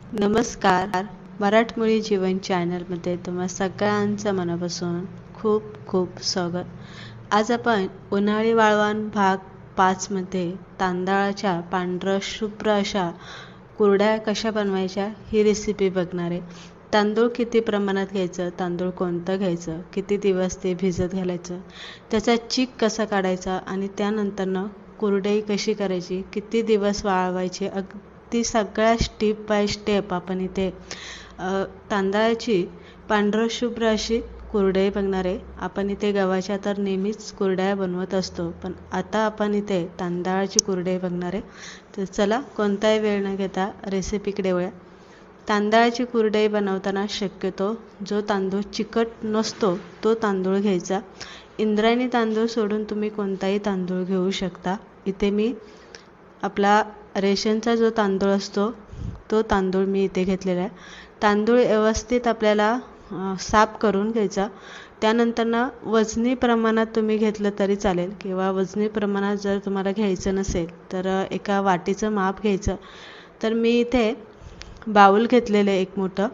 नमस्कार. मराठमोळी जीवन चॅनलमध्ये तुम्हा सगळ्यांचं मनापासून खूप खूप स्वागत. आज आपण उन्हाळी वाळवण भाग 5 मध्ये तांदळाच्या पांढरं शुभ्र अशा कुरड्या कशा बनवायच्या ही रेसिपी बघणार आहे. तांदूळ किती प्रमाणात घ्यायचं, तांदूळ कोणतं घ्यायचं, किती दिवस ते भिजत घालायचं, त्याचा चीक कसा काढायचा आणि त्यानंतरनं कुरडई कशी करायची, किती दिवस वाळवायचे, ती सगळ्या स्टेप बाय स्टेप आपण इथे तांदळाची पांढरं शुभ्र अशी कुरडई बघणार आहे. आपण इथे गव्हाच्या तर नेहमीच कुरड्या बनवत असतो, पण आता आपण इथे तांदळाची कुरडई बघणार आहे. तर चला कोणताही वेळ न घेता रेसिपीकडे वळूया. तांदळाची कुरडई बनवताना शक्यतो जो तांदूळ चिकट नसतो तो तांदूळ घ्यायचा. इंद्रायणी तांदूळ सोडून तुम्ही कोणताही तांदूळ घेऊ शकता. इथे मी आपला रेशनचा जो तांदूळ असतो तो तांदूळ मी इथे घेतलेला आहे. तांदूळ व्यवस्थित आपल्याला साफ करून घ्यायचा. त्यानंतरनं वजनी प्रमाणात तुम्ही घेतलं तरी चालेल, किंवा वजनी प्रमाणात जर तुम्हाला घ्यायचं नसेल तर एका वाटीचं माप घ्यायचं. तर मी इथे बाऊल घेतलेलं आहे एक मोठं,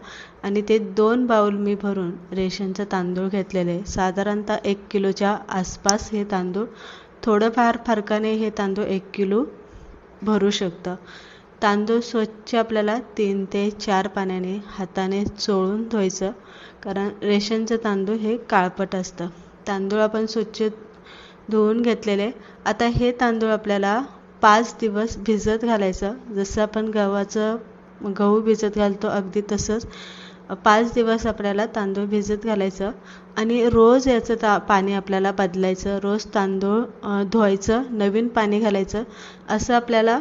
आणि ते 2 बाऊल मी भरून रेशनचं तांदूळ घेतलेले. साधारणतः 1 किलोच्या आसपास हे तांदूळ, थोडंफार फरकाने हे तांदूळ 1 किलो भरू शकतं. तांदूळ स्वच्छ आपल्याला 3 ते 4 पाण्याने हाताने चोळून धुवायचं, कारण रेशनचं तांदूळ हे काळपट असतं. तांदूळ आपण स्वच्छ धुवून घेतलेले. आता हे तांदूळ आपल्याला 5 दिवस भिजत घालायचं. जसं आपण गहू भिजत घालतो अगदी तसंच 5 दिवस आपल्याला तांदूळ भिजत घालायचं. आणि रोज याचं पाणी आपल्याला बदलायचं, रोज तांदूळ धुवायचं, नवीन पाणी घालायचं. असं आपल्याला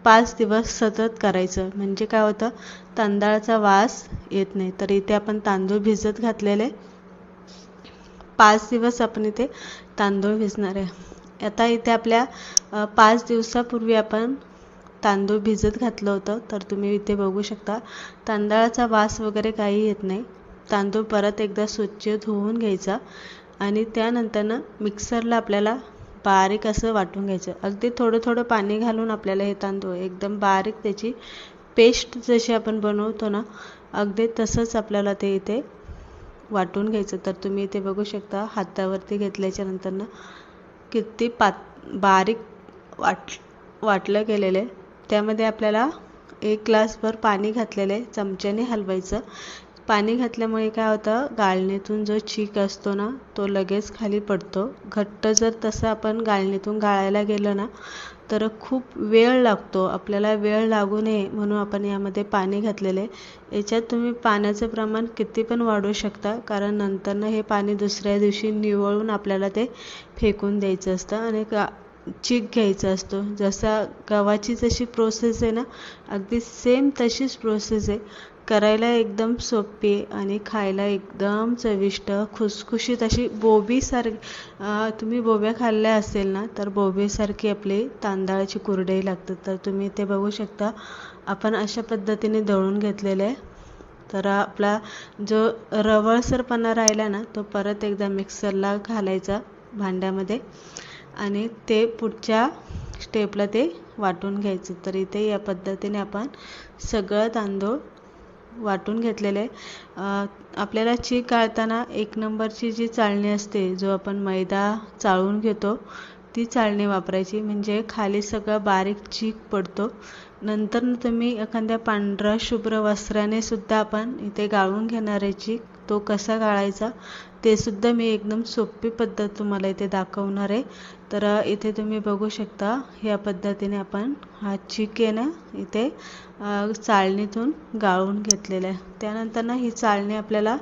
5 दिवस सतत करायचं. म्हणजे काय होतं, तांदळाचा वास येत नाही. तर इथे आपण तांदूळ भिजत घातलेले 5 दिवस आपण इथे तांदूळ भिजणार आहे. आता इथे आपल्या 5 दिवसापूर्वी आपण तांदूळ भिजत घातलं होतं, तर तुम्ही इथे बघू शकता तांदळाचा वास वगैरे काही येत नाही. तांदूळ परत एकदा स्वच्छ धुवून घ्यायचा आणि त्यानंतरनं मिक्सरला आपल्याला बारीक असं वाटून घ्यायचं. अगदी थोडं थोडं पाणी घालून आपल्याला हे तांदूळ एकदम बारीक त्याची पेस्ट जशी आपण बनवतो ना, अगदी तसंच आपल्याला ते इथे वाटून घ्यायचं. तर तुम्ही इथे बघू शकता हातावरती घेतल्याच्या नंतरनं किती बारीक वाटलं गेलेलं आहे. त्यामध्ये आपल्याला 1 ग्लासभर पाणी घातलेलं आहे. चमच्याने हलवायचं. पाणी घातल्यामुळे काय होतं, गाळणीतून जो चीक असतो ना तो लगेच खाली पडतो. घट्ट जर तसं आपण गाळणीतून गाळायला गेलं ना तर खूप वेळ लागतो. आपल्याला वेळ लागू नये म्हणून आपण यामध्ये पाणी घातलेलं आहे. याच्यात तुम्ही पाण्याचं प्रमाण किती पण वाढवू शकता, कारण नंतरनं हे पाणी दुसऱ्या दिवशी निवळून आपल्याला ते फेकून द्यायचं असतं आणि चीक घ्यायचा असतो. जसा गव्हाची जशी प्रोसेस आहे ना, अगदी सेम तशीच प्रोसेस आहे. करायला एकदम सोपी आणि खायला एकदम चविष्ट, खुसखुशीत अशी तुम्ही बोब्या खाल्ल्या असेल ना, तर बोबीसारखी आपली तांदळाची कुरडई लागते. तर तुम्ही ते बघू शकता आपण अशा पद्धतीने दळून घेतलेलं आहे. तर आपला जो रवळसरपणा राहिला ना तो परत एकदा मिक्सरला घालायचा भांड्यामध्ये आणि ते पुढच्या स्टेपला ते वाटून घ्यायचं. तर इथे या पद्धतीने आपण सगळं तांदूळ वाटून घेतलेले आहे. आपल्याला चीक गाळताना 1 नंबरची जी चाळणी असते, जो आपण मैदा चाळून घेतो, ती चाळणी वापरायची. म्हणजे खाली सगळं बारीक चीक पडतो. नंतर तुम्ही एखाद्या पांढऱ्या शुभ्र वस्त्राने सुद्धा आपण इथे गाळून घेणार आहे चीक. तो कसा गाळायचा ते सुद्धा मी एकदम सोपी पद्धत तुम्हाला इथे दाखवणार आहे. तर इथे तुम्ही बघू शकता या पद्धतीने आपण हा चीक आहे ना इथे चाळणीतून गाळून घेतलेला आहे. त्यानंतर ना ही चाळणी आपल्याला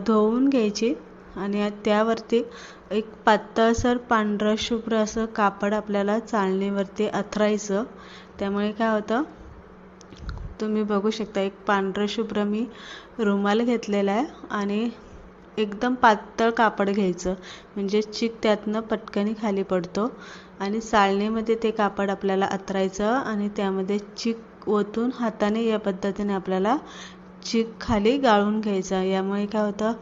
धुवून घ्यायची आणि त्यावरती एक पातळसर पांढरं शुभ्र असं कापड आपल्याला चाळणीवरती अथरायचं. त्यामुळे काय होतं, तुम्ही बघू शकता एक पांढरं शुभ्र मी रुमाल घेतलेला आहे आणि एकदम पातळ कापड घ्यायचं, म्हणजे चीक त्यातनं पटकन खाली पडतो. आणि चाळणीमध्ये ते कापड आपल्याला अथरायचं आणि त्यामध्ये चीक ओतून हाताने या पद्धतीने आपल्याला चीक खाली गाळून घ्यायचा. यामुळे काय होतं,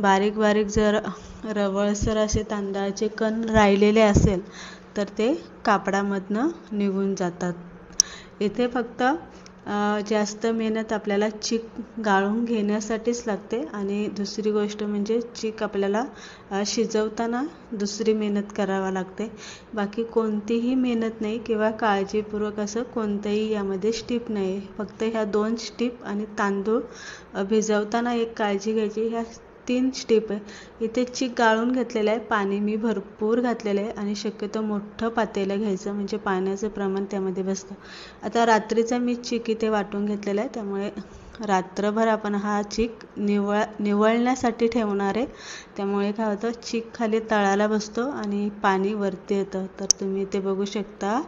बारीक बारीक जर रवळसर असे तांदळाचे कण राहिलेले असेल तर ते कापडामधनं निघून जातात. इथे फक्त जास्त मेहनत आपल्याला चीक गाळून घेण्यासाठीच लागते आणि दुसरी गोष्ट म्हणजे चीक आपल्याला शिजवताना दुसरी मेहनत करावी लागते. बाकी कोणतीही मेहनत नाही किंवा काळजीपूर्वक असं कोणतंही यामध्ये स्टेप नाही. फक्त ह्या 2 स्टेप आणि तांदूळ भिजवताना एक काळजी घ्यायची, ह्या 3 स्टेप आहे. इथे चीक गाळून घेतलेलं आहे, पाणी मी भरपूर घातलेलं आहे आणि शक्यतो मोठं पातेलं घ्यायचं म्हणजे पाण्याचं प्रमाण त्यामध्ये बसतं. आता रात्रीचा मी चीक इथे वाटून घेतलेला आहे, त्यामुळे रात्रभर आपण हा चीक निवळण्यासाठी ठेवणार आहे. त्यामुळे काय होतं, चीक खाली तळाला बसतो आणि पाणी वरती येतं. तर तुम्ही इथे बघू शकता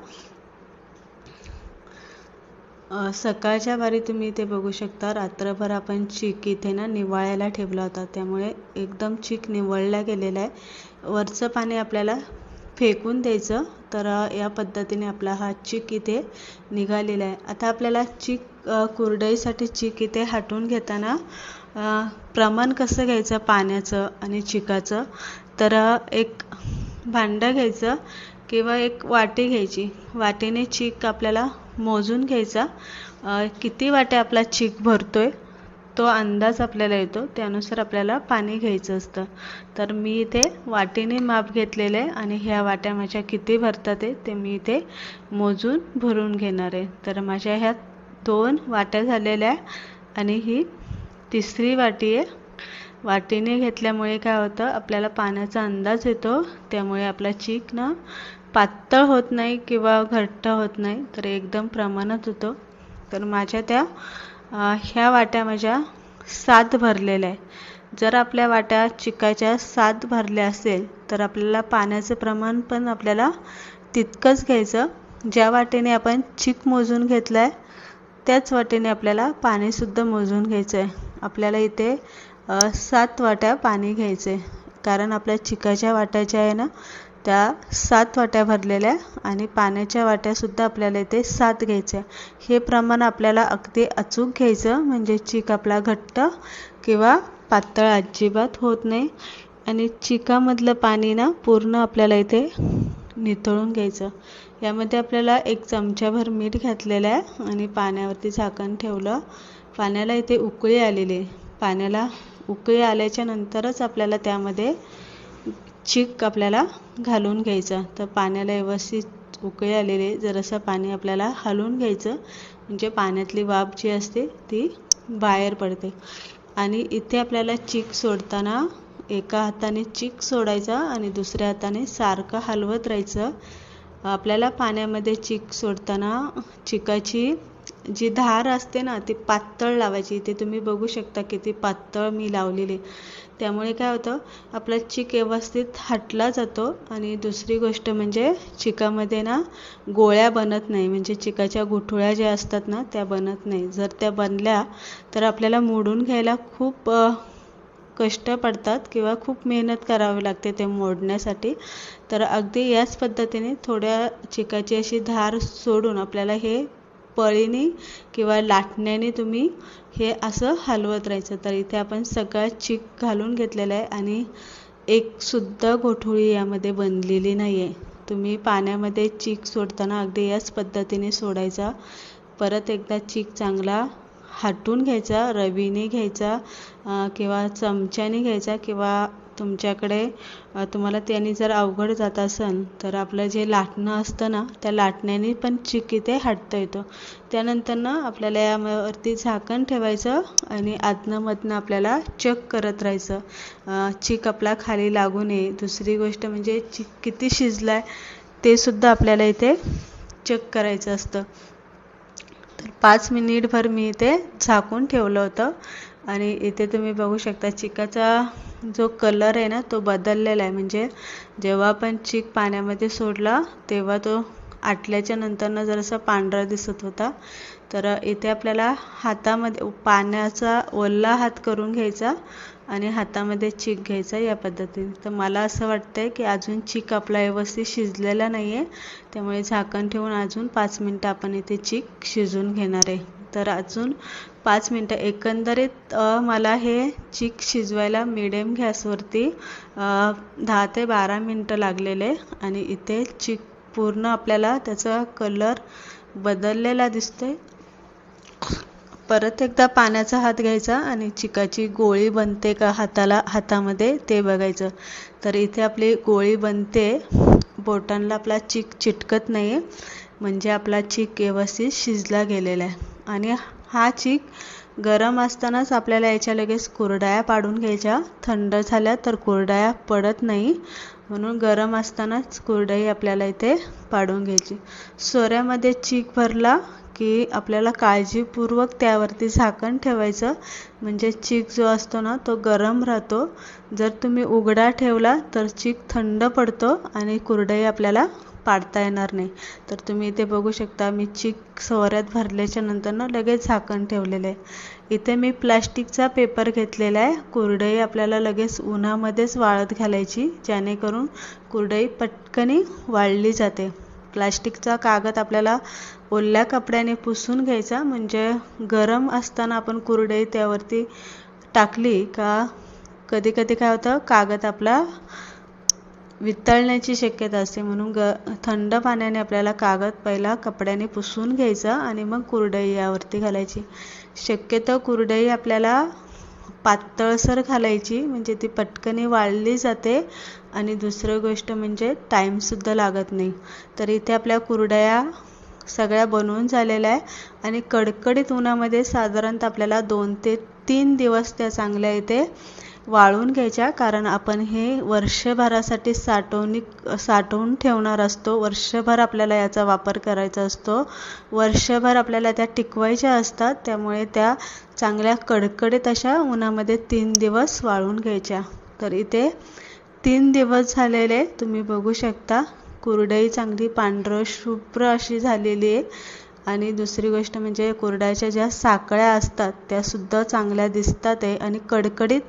सकाळच्या वारी तुम्ही इथे बघू शकता रात्रभर आपण चीक इथे ना निवाळायला ठेवला होता, त्यामुळे एकदम चीक निवळला गेलेला आहे. वरचं पाणी आपल्याला फेकून द्यायचं. तर या पद्धतीने आपला हा चीक इथे निघालेला आहे. आता आपल्याला चीक कुरडईसाठी चीक इथे हटवून घेताना प्रमाण कसं घ्यायचं पाण्याचं आणि चिकाचं, तर एक भांडं घ्यायचं किंवा एक वाटी घ्यायची. वाटीने चीक आपल्याला मोजून घ्यायचा. किती वाट्या आपला चीक भरतोय तो अंदाज आपल्याला येतो, त्यानुसार आपल्याला पाणी घ्यायचं असतं. तर मी इथे वाटीने माप घेतलेलं आहे आणि ह्या वाट्या माझ्या किती भरतात ते मी इथे मोजून भरून घेणार आहे. तर माझ्या ह्या 2 वाट्या झालेल्या आणि ही 3री वाटी आहे. वाटीने घेतल्यामुळे काय होतं, आपल्याला पाण्याचा अंदाज येतो, त्यामुळे आपला चीक ना पातळ होत नाही किंवा घट्ट होत नाही, तर एकदम प्रमाणात होतो. तर माझ्या त्या ह्या वाट्या माझ्या 7 भरलेल्या आहे. जर आपल्या वाट्या चिकाच्या 7 भरल्या असेल तर आपल्याला पाण्याचं प्रमाण पण आपल्याला तितकंच घ्यायचं. ज्या वाटेने आपण चीक मोजून घेतला आहे त्याच वाटेने आपल्याला पाणीसुद्धा मोजून घ्यायचं आहे. आपल्याला इथे 7 वाट्या पाणी घ्यायचं आहे, कारण आपल्या चिकाच्या वाट्या ज्या आहे ना त्या 7 वाट्या भरलेल्या आणि पाण्याच्या वाट्यासुद्धा आपल्याला इथे 7 घ्यायच्या. हे प्रमाण आपल्याला अगदी अचूक घ्यायचं, म्हणजे चीक आपला घट्ट किंवा पातळ अजिबात होत नाही आणि चिकामधलं पाणी ना पूर्ण आपल्याला इथे निथळून घ्यायचं. यामध्ये आपल्याला 1 चमचाभर मीठ घातलेलं आहे आणि पाण्यावरती झाकण ठेवलं. पाण्याला इथे उकळी आलेली आहे. पाण्याला उकळी आल्याच्या नंतरच आपल्याला त्यामध्ये चीक आपल्याला घालून घ्यायचा. तर पाण्याला व्यवस्थित उकळी आलेली, जरासं पाणी आपल्याला हलवून घ्यायचं म्हणजे पाण्यातली वाफ जी असते ती बाहेर पडते. आणि इथे आपल्याला चीक सोडताना एका हाताने चीक सोडायचा आणि दुसऱ्या हाताने सारखं हलवत राहायचं. आपल्याला पाण्यामध्ये चीक सोडताना चिकाची जी धार असते ना ती पातळ लावायची. इथे तुम्ही बघू शकता किती पातळ मी लावलेली. त्यामुळे काय होतं, आपला चीक व्यवस्थित हटला जातो. आणि दुसरी गोष्ट म्हणजे चिकामध्ये ना गोळ्या बनत नाही, म्हणजे चिकाच्या गुठळ्या ज्या असतात ना त्या बनत नाही. जर त्या बनल्या तर आपल्याला मोडून घ्यायला खूप कष्ट पडतात किंवा खूप मेहनत करावी लागते ते मोडण्यासाठी. तर अगदी याच पद्धतीने थोड्या चिकाची अशी धार सोडून आपल्याला हे पळीने किंवा लाटण्याने तुम्ही हे असं हलवत राहायचं. तर इथे आपण सगळा चीक घालून घेतलेला आहे आणि एक सुद्धा गोठोळी यामध्ये बनलेली नाही आहे. तुम्ही पाण्यामध्ये चीक सोडताना अगदी याच पद्धतीने सोडायचा. परत एकदा चीक चांगला हटून घ्यायचा, रवीने घ्यायचा किंवा चमच्याने घ्यायचा, किंवा तुमच्याकडे तुम्हाला त्याने जर अवघड जात असेल तर आपलं जे लाटणं असतं ना त्या लाटण्याने पण चीक इथे हटता येतो. त्यानंतर ना आपल्याला यावरती झाकण ठेवायचं आणि आदनंमधनं आपल्याला चेक करत राहायचं, चीक आपला खाली लागू नये. दुसरी गोष्ट म्हणजे चीक किती शिजला आहे ते सुद्धा आपल्याला इथे चेक करायचं असतं. तर 5 मिनिटभर मी इथे झाकून ठेवलं होतं आणि इथे तुम्ही बघू शकता चिकाचा जो कलर आहे ना तो बदललेला आहे. म्हणजे जेव्हा आपण चीक पाण्यामध्ये सोडला तेव्हा तो आटल्याच्या नंतरनं जरासा पांढरा दिसत होता. तर इथे आपल्याला हातामध्ये पाण्याचा ओला हात करून घ्यायचा आणि हातामध्ये चीक घ्यायचा या पद्धतीने. तर मला असं वाटतंय की अजून चीक आपला व्यवस्थित शिजलेला नाही आहे, त्यामुळे झाकण ठेवून अजून 5 मिनटं आपण इथे चीक शिजून घेणार आहे. तर अजून 5 मिनटं एकंदरीत मला हे चीक शिजवायला मिडियम गॅसवरती 10 ते 12 मिनटं लागलेले. आणि इथे चीक पूर्ण आपल्याला त्याचा कलर बदललेला दिसतोय. परत एकदा पाण्याचा हात घ्यायचा आणि चिकाची गोळी बनते का हातामध्ये ते बघायचं. तर इथे आपली गोळी बनते, बोटांना आपला चीक चिटकत नाही, म्हणजे आपला चीक व्यवस्थित शिजला गेलेला आहे. आणि हा चीक गरम असतानाच आपल्याला याच्या लगेच कुरडया पाडून घ्यायच्या. थंड झाल्या तर कुरडया पडत नाही, म्हणून गरम असतानाच कुरडई आपल्याला इथे पाडून घ्यायची. सोऱ्यामध्ये चीक भरला की आपल्याला काळजीपूर्वक त्यावरती झाकण ठेवायचं, म्हणजे चीक जो असतो ना तो गरम राहतो. जर तुम्ही उघडा ठेवला तर चीक थंड पडतो आणि कुरडई आपल्याला पाडता येणार नाही. तर तुम्ही इथे बघू शकता, मी चीक सोऱ्यात भरल्याच्या नंतर लगेच झाकण ठेवलेलं आहे. इथे मी प्लास्टिकचा पेपर घेतलेला आहे. कुरडई आपल्याला लगेच उन्हामध्येच वाळत घालायची, जेणेकरून कुरडई पटकनी वाळली जाते. प्लास्टिकचा कागद आपल्याला ओल्या कपड्याने पुसून घ्यायचा, म्हणजे गरम असताना आपण कुरडई त्यावरती टाकली का कधी कधी काय होतं, कागद आपला वितळण्याची शक्यता असते. म्हणून थंड पाण्याने आपल्याला कागद पहिला कपड्याने पुसून घ्यायचा आणि मग कुरडई यावरती घालायची. शक्यतो कुरडई आपल्याला पातळसर घालायची, म्हणजे ती पटकनी वाळली जाते आणि दुसरी गोष्ट म्हणजे टाईमसुद्धा लागत नाही. तर इथे आपल्या कुरडया सगळ्या बनवून झालेल्या आहे आणि कडकडीत उन्हामध्ये साधारणतः आपल्याला 2 ते 3 दिवस त्या चांगल्या इथे वाळून घ्यायच्या, कारण आपण हे वर्षभरासाठी साठवून ठेवणार असतो. वर्षभर आपल्याला याचा वापर करायचा असतो, वर्षभर आपल्याला त्या टिकवायच्या असतात. त्यामुळे त्या चांगल्या कडकडीत अशा उन्हामध्ये 3 दिवस वाळून घ्यायच्या. तर इथे 3 दिवस झालेले तुम्ही बघू शकता. कुरडई चांगली पांढरशुभ्र अशी झालेली आहे. आणि दुसरी गोष्ट म्हणजे कुरडयाच्या ज्या साकळ्या असतात त्या सुद्धा चांगल्या दिसतात आहे आणि कडकडीत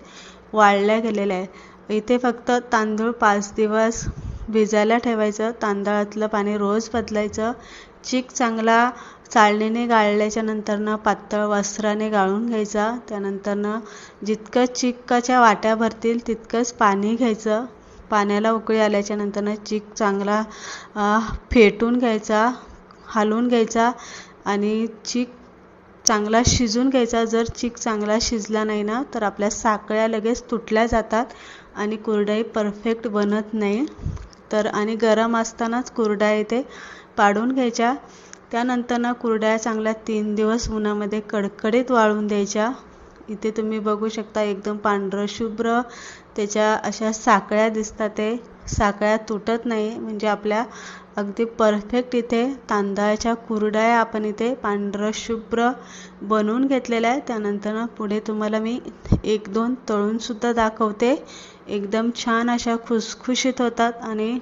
वाळल्या गेलेल्या आहे. इथे फक्त तांदूळ 5 दिवस भिजायला ठेवायचं. तांदळातलं पाणी रोज बदलायचं. चीक चांगला चाळणीने गाळल्याच्या नंतरनं पातळ वस्त्राने गाळून घ्यायचा. त्यानंतरनं जितकं चिकाच्या वाट्या भरतील तितकंच पाणी घ्यायचं. पाण्याला उकळी आल्याच्या नंतरनं चीक चांगला फेटून घ्यायचा, हलवून घ्यायचा आणि चीक चांगला शिजून घ्यायचा. जर चीक चांगला शिजला नाही ना तर आपल्या साकळ्या लगेच तुटल्या जातात आणि कुरडई परफेक्ट बनत नाही. तर आणि गरम असतानाच कुरडया इथे पाडून घ्यायच्या. त्यानंतरनं कुरडया चांगल्या 3 दिवस उन्हामध्ये कडकडीत वाळून द्यायच्या. इथे तुम्ही बघू शकता एकदम पांढरशुभ्र त्याच्या अशा साकळ्या दिसतात. ते साकळ्या तुटत नाही, म्हणजे आपल्या अगदी परफेक्ट इथे तांदळाच्या कुरडया आपण इथे पांढरशुभ्र बनवून घेतलेल्या आहे. त्यानंतर पुढे तुम्हाला मी 1-2 तळून सुद्धा दाखवते. एकदम छान अशा खुसखुशीत होतात आणि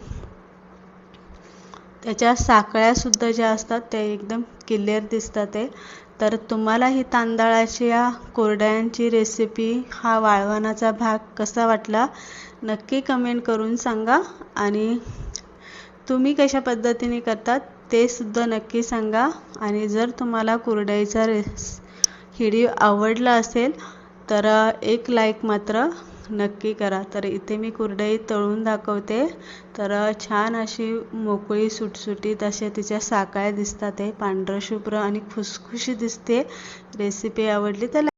त्याच्या साकळ्या सुद्धा ज्या असतात त्या एकदम क्लिअर दिसतात आहे. तर तुम्हाला ही तांदळाच्या कुरडयांची रेसिपी, हा वाळवणाचा भाग कसा वाटला नक्की कमेंट करून सांगा. आणि तुम्ही कशा पद्धतीने करतात ते सुद्धा नक्की सांगा. आणि जर तुम्हाला कुरडईचा व्हिडिओ आवडला असेल तर एक लाईक मात्र नक्की करा. तर इथे मी कुरडई तळून दाखवते. तर छान अशी मोकळी सुटसुटीत अशा तिच्या साकळ्या दिसतात आहे, पांढरशुभ्र आणि खुसखुशी दिसते. रेसिपी आवडली तर